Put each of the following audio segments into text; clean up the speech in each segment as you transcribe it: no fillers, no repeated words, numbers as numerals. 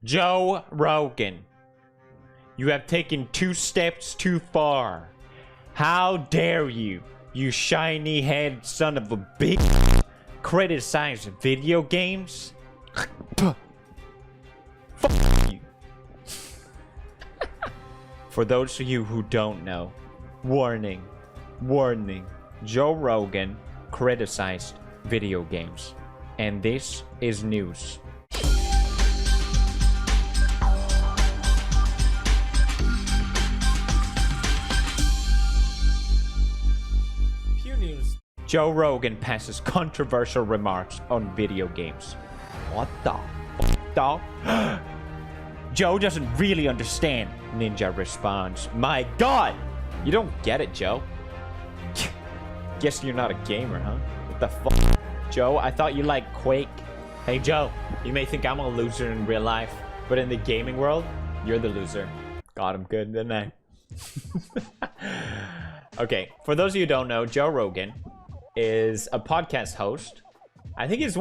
Joe Rogan, you have taken 2 steps too far. How dare you, you shiny head son of a bitch, criticize video games? Fuck you. For those of you who don't know, warning, warning, Joe Rogan criticized video games. And this is news. Joe Rogan passes controversial remarks on video games. What the f***, dog? Joe doesn't really understand, Ninja responds. My god! You don't get it, Joe. Guess you're not a gamer, huh? What the fuck? Joe, I thought you liked Quake. Hey, Joe, you may think I'm a loser in real life, but in the gaming world, you're the loser. Got him good, didn't I? Okay, for those of you who don't know, Joe Rogan is a podcast host. I think it's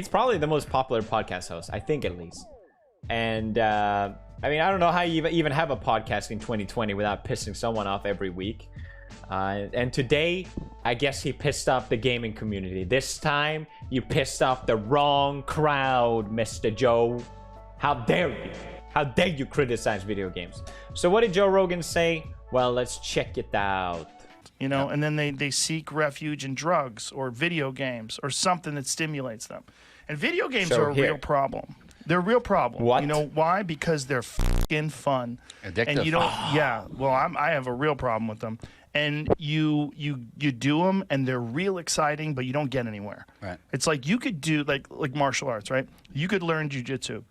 probably the most popular podcast host, I think at least. And I mean, I don't know how you even have a podcast in 2020 without pissing someone off every week. And today, I guess he pissed off the gaming community. This time, you pissed off the wrong crowd, Mr. Joe. How dare you? How dare you criticize video games? So what did Joe Rogan say? Well, let's check it out. You know, and then they seek refuge in drugs or video games or something that stimulates them. And video games are a real problem. They're a real problem. What? You know why? Because they're fucking fun. Addictive. And you don't. Yeah. Well, I have a real problem with them. And you do them, and they're real exciting, but you don't get anywhere. Right. It's like you could do like martial arts, right? You could learn jujitsu.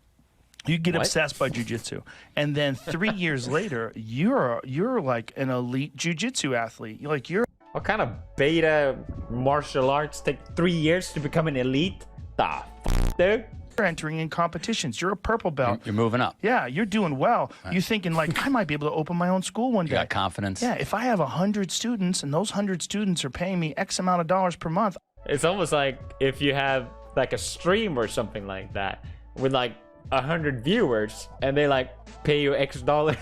You get obsessed by jujitsu, and then 3 years later, you're like an elite jujitsu athlete. You're What kind of beta martial arts take 3 years to become an elite? The f, dude? You're entering in competitions. You're a purple belt. You're moving up. Yeah, you're doing well. Right. You're thinking like, I might be able to open my own school one day. You got confidence. Yeah, if I have 100 students and those 100 students are paying me X amount of dollars per month. It's almost like if you have like a stream or something like that with like 100 viewers and they like pay you X dollars.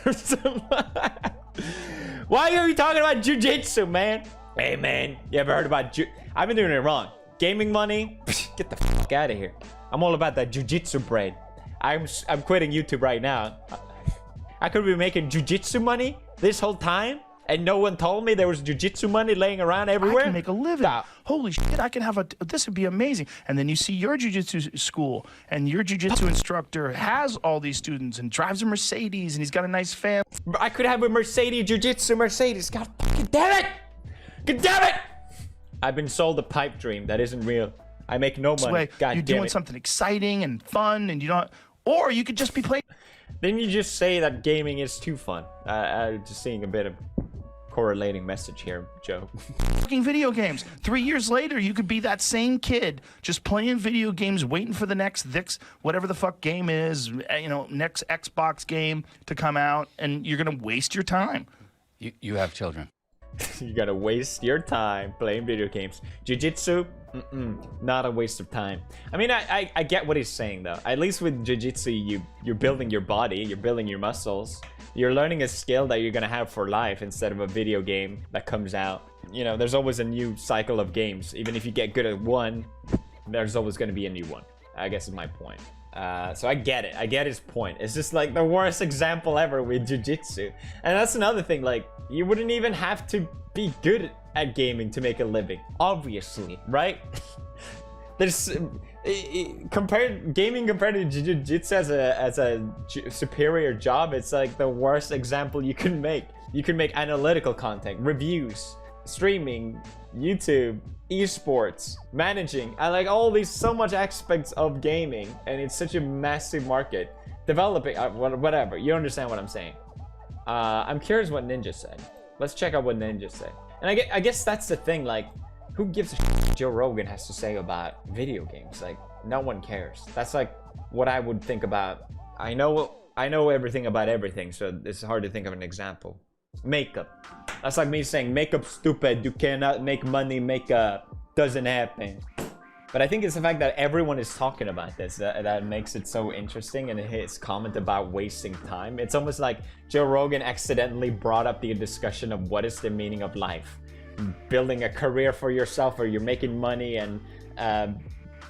Why are you talking about jujitsu, man? Hey, man, you ever heard about I've been doing it wrong. Gaming money? Get the fuck out of here. I'm all about that jujitsu bread. I'm quitting YouTube right now. I could be making jujitsu money this whole time and no one told me there was jujitsu money laying around everywhere. I can make a living. Holy shit, I can have this would be amazing. And then you see your jujitsu school and your jujitsu instructor has all these students and drives a Mercedes and he's got a nice family. I could have a Mercedes, jujitsu Mercedes. God fucking damn it! God damn it! I've been sold a pipe dream that isn't real. I make no money. God you're damn doing it. something exciting and fun and you don't, or you could just be playing. Then you just say that gaming is too fun. I'm just seeing a bit of correlating message here, Joe. Fucking video games. 3 years later, you could be that same kid just playing video games, waiting for the next whatever the fuck game is, you know, next Xbox game to come out, and you're gonna waste your time. You have children. You gotta waste your time playing video games. Jiu-jitsu, not a waste of time. I mean, I get what he's saying though. At least with jiu-jitsu, you're building your body, you're building your muscles. You're learning a skill that you're gonna have for life instead of a video game that comes out. You know, there's always a new cycle of games. Even if you get good at one, there's always gonna be a new one, I guess is my point. So I get it. I get his point. It's just like the worst example ever with jiu-jitsu. And that's another thing, like, you wouldn't even have to be good at gaming to make a living, obviously, right? There's gaming compared to jiu-jitsu as a superior job, it's like the worst example you can make. You can make analytical content, reviews, streaming, YouTube, esports, managing, and like all these so much aspects of gaming, and it's such a massive market. Developing, whatever, you understand what I'm saying. I'm curious what Ninja said. Let's check out what Ninja said. And I guess that's the thing, like, who gives a shit what Joe Rogan has to say about video games? Like, no one cares. That's like what I would think about. I know I know everything about everything, so it's hard to think of an example. Makeup. That's like me saying makeup's stupid. You cannot make money. Makeup doesn't happen. But I think it's the fact that everyone is talking about this that makes it so interesting, and his comment about wasting time. It's almost like Joe Rogan accidentally brought up the discussion of what is the meaning of life. Building a career for yourself, or you're making money and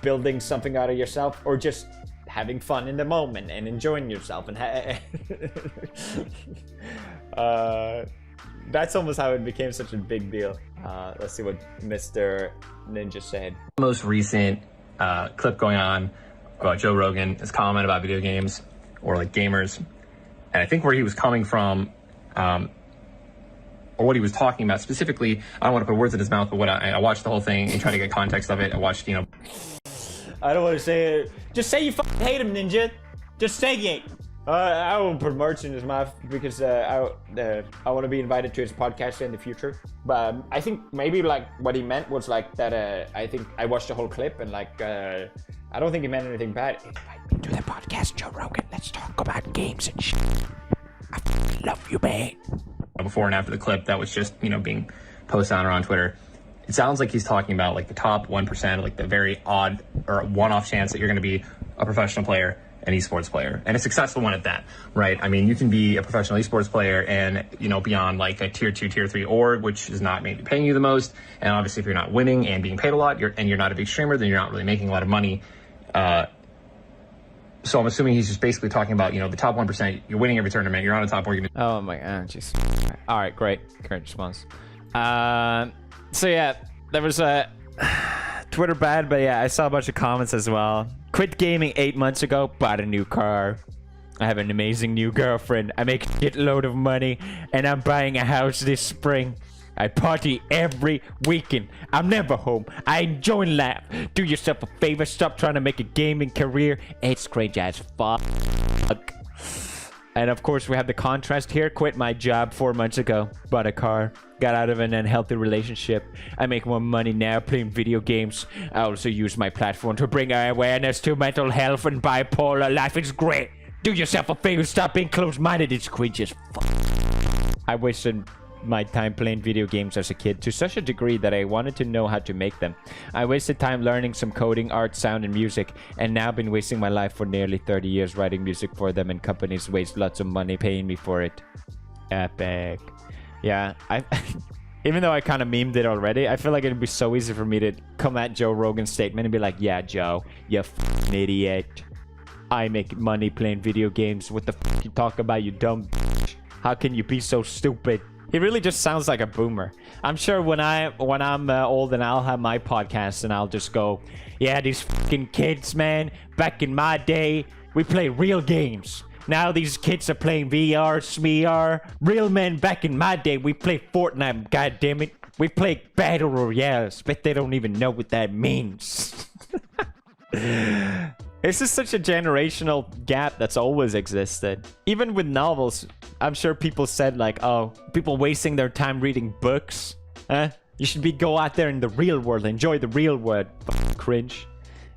building something out of yourself, or just having fun in the moment and enjoying yourself. And that's almost how it became such a big deal. Let's see what Mr. Ninja said. Most recent clip going on about Joe Rogan, his comment about video games or like gamers, and I think where he was coming from, or what he was talking about specifically, I don't want to put words in his mouth, but what I watched the whole thing and tried to get context of it. I watched, I don't want to say it. Just say you fucking hate him, Ninja. Just say it. I won't put words in his mouth because I want to be invited to his podcast in the future. But I think maybe like what he meant was like that. I think I watched the whole clip and like I don't think he meant anything bad. Invite me to the podcast, Joe Rogan. Let's talk about games and shit. I fucking love you, man. Before and after the clip that was just being posted on Twitter, it sounds like he's talking about like the top 1%, like the very odd or one-off chance that you're going to be a professional player, an esports player, and a successful one at that, right? I mean, you can be a professional esports player and be on like a tier 2, tier 3 org, which is not maybe paying you the most, and obviously if you're not winning and being paid a lot, you're not a big streamer, then you're not really making a lot of money. So I'm assuming he's just basically talking about the top 1%. You're winning every tournament. You're on a top org. Oh my god, jeez. All right, great response. So yeah, there was a Twitter bad, but yeah, I saw a bunch of comments as well. Quit gaming 8 months ago, bought a new car. I have an amazing new girlfriend. I make a shitload of money, and I'm buying a house this spring. I party every weekend. I'm never home. I enjoy and laugh. Do yourself a favor. Stop trying to make a gaming career. It's cringe as fuck. And of course, we have the contrast here. Quit my job 4 months ago. Bought a car. Got out of an unhealthy relationship. I make more money now playing video games. I also use my platform to bring awareness to mental health and bipolar. Life is great. Do yourself a favor. Stop being closed-minded. It's cringe as fuck. I wasted my time playing video games as a kid to such a degree that I wanted to know how to make them. I wasted time learning some coding, art, sound, and music, and now been wasting my life for nearly 30 years writing music for them, and companies waste lots of money paying me for it. Epic. Yeah, even though I kind of memed it already, I feel like it'd be so easy for me to come at Joe Rogan's statement and be like, yeah, Joe, you f***ing idiot. I make money playing video games. What the f*** you talk about, you dumb bitch? How can you be so stupid? He really just sounds like a boomer. I'm sure when I'm old and I'll have my podcast and I'll just go, yeah, these fucking kids, man. Back in my day, we played real games. Now these kids are playing VR, SMR. Real men back in my day, we played Fortnite, goddammit. We played Battle Royales, but they don't even know what that means. This is such a generational gap that's always existed. Even with novels, I'm sure people said like, oh, people wasting their time reading books. You should go out there in the real world, enjoy the real world. Fucking cringe.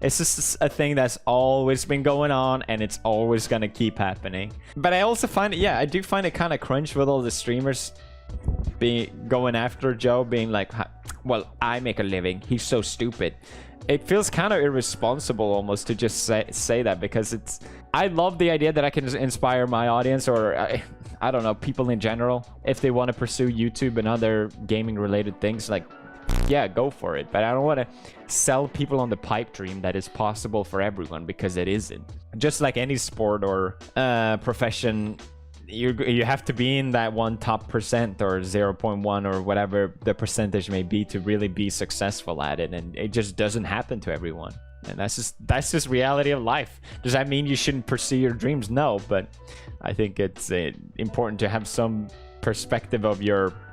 It's just a thing that's always been going on, and it's always gonna keep happening. But I also find it, yeah, I do find it kind of cringe with all the streamers going after Joe, being like, well, I make a living. He's so stupid. It feels kind of irresponsible almost to just say that, because I love the idea that I can inspire my audience, or I don't know, people in general, if they want to pursue YouTube and other gaming related things. Like, yeah, go for it. But I don't want to sell people on the pipe dream that is possible for everyone, because it isn't. Just like any sport or profession, you have to be in that one top percent, or 0.1 or whatever the percentage may be, to really be successful at it, and it just doesn't happen to everyone. And that's just reality of life. Does that mean you shouldn't pursue your dreams? No, but I think it's important to have some perspective of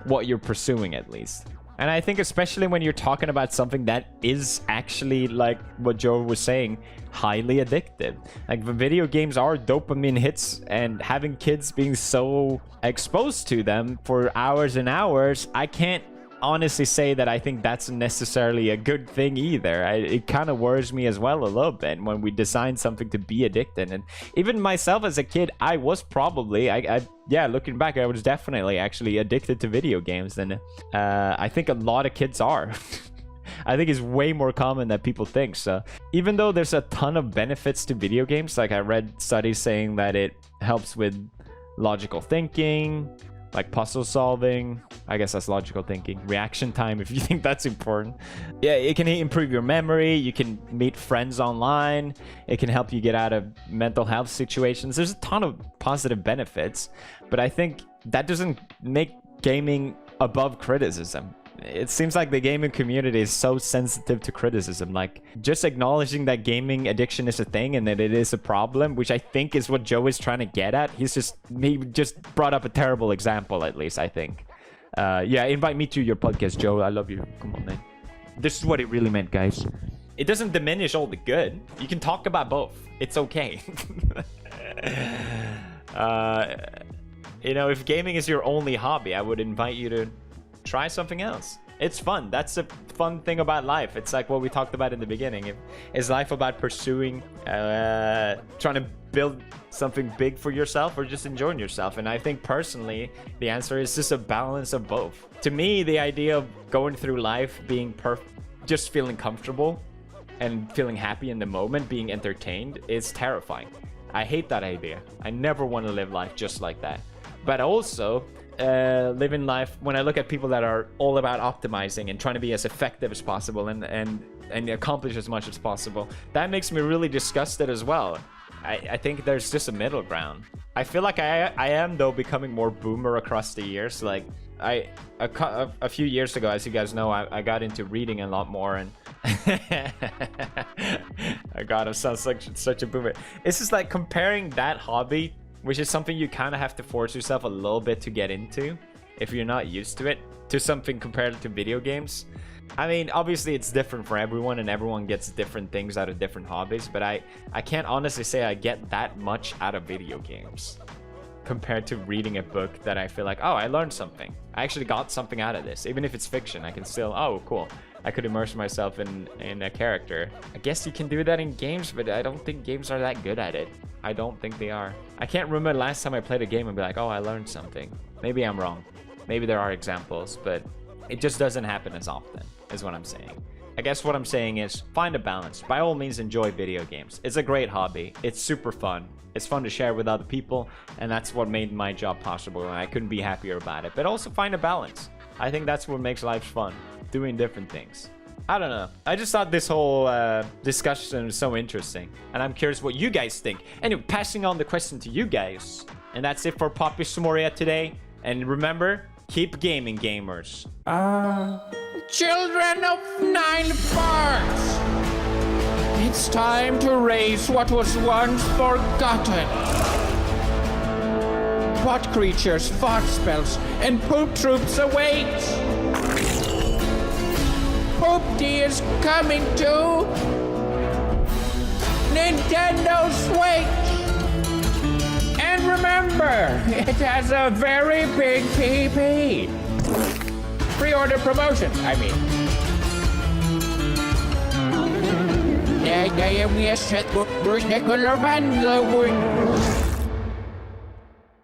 what you're pursuing, at least. And I think especially when you're talking about something that is actually, like what Joe was saying, highly addictive. Like, the video games are dopamine hits, and having kids being so exposed to them for hours and hours, I can't honestly say that I think that's necessarily a good thing either. It kind of worries me as well a little bit when we design something to be addicted. And even myself as a kid, I was probably, yeah, looking back, I was definitely actually addicted to video games. And I think a lot of kids are. I think it's way more common than people think. So even though there's a ton of benefits to video games, like I read studies saying that it helps with logical thinking, like puzzle solving. I guess that's logical thinking. Reaction time, if you think that's important. Yeah, it can improve your memory. You can meet friends online. It can help you get out of mental health situations. There's a ton of positive benefits, but I think that doesn't make gaming above criticism. It seems like the gaming community is so sensitive to criticism. Like, just acknowledging that gaming addiction is a thing and that it is a problem, which I think is what Joe is trying to get at. He just brought up a terrible example, at least, I think. Yeah, invite me to your podcast, Joe. I love you. Come on, man. This is what it really meant, guys. It doesn't diminish all the good. You can talk about both. It's okay. You know, if gaming is your only hobby, I would invite you to try something else. It's fun. That's a fun thing about life. It's like what we talked about in the beginning. Is life about pursuing, trying to build something big for yourself, or just enjoying yourself? And I think personally, the answer is just a balance of both. To me, the idea of going through life being just feeling comfortable and feeling happy in the moment, being entertained, is terrifying. I hate that idea. I never want to live life just like that. But also, living life, when I look at people that are all about optimizing and trying to be as effective as possible and accomplish as much as possible, that makes me really disgusted as well. I think there's just a middle ground. I feel like I am, though, becoming more boomer across the years. Like, a few years ago, as you guys know, I got into reading a lot more, and oh god, I sound like such a boomer. It's just like comparing that hobby, which is something you kind of have to force yourself a little bit to get into if you're not used to it, to something compared to video games. I mean, obviously it's different for everyone, and everyone gets different things out of different hobbies, but I can't honestly say I get that much out of video games compared to reading a book that I feel like, oh, I learned something. I actually got something out of this. Even if it's fiction, I can still, oh, cool. I could immerse myself in a character. I guess you can do that in games, but I don't think games are that good at it. I don't think they are. I can't remember the last time I played a game and be like, oh, I learned something. Maybe I'm wrong. Maybe there are examples, but it just doesn't happen as often, is what I'm saying. I guess what I'm saying is, find a balance. By all means, enjoy video games. It's a great hobby. It's super fun. It's fun to share with other people, and that's what made my job possible, and I couldn't be happier about it. But also find a balance. I think that's what makes life fun, doing different things. I don't know. I just thought this whole discussion was so interesting, and I'm curious what you guys think. Anyway, passing on the question to you guys. And that's it for Poppy Sumoria today. And remember, keep gaming, gamers. Children of 9 parts, it's time to raise what was once forgotten. What creatures, fart spells, and poop troops await? Poop D is coming to Nintendo Switch. And remember, it has a very big PP. Pre-order promotion, I mean. I am yes,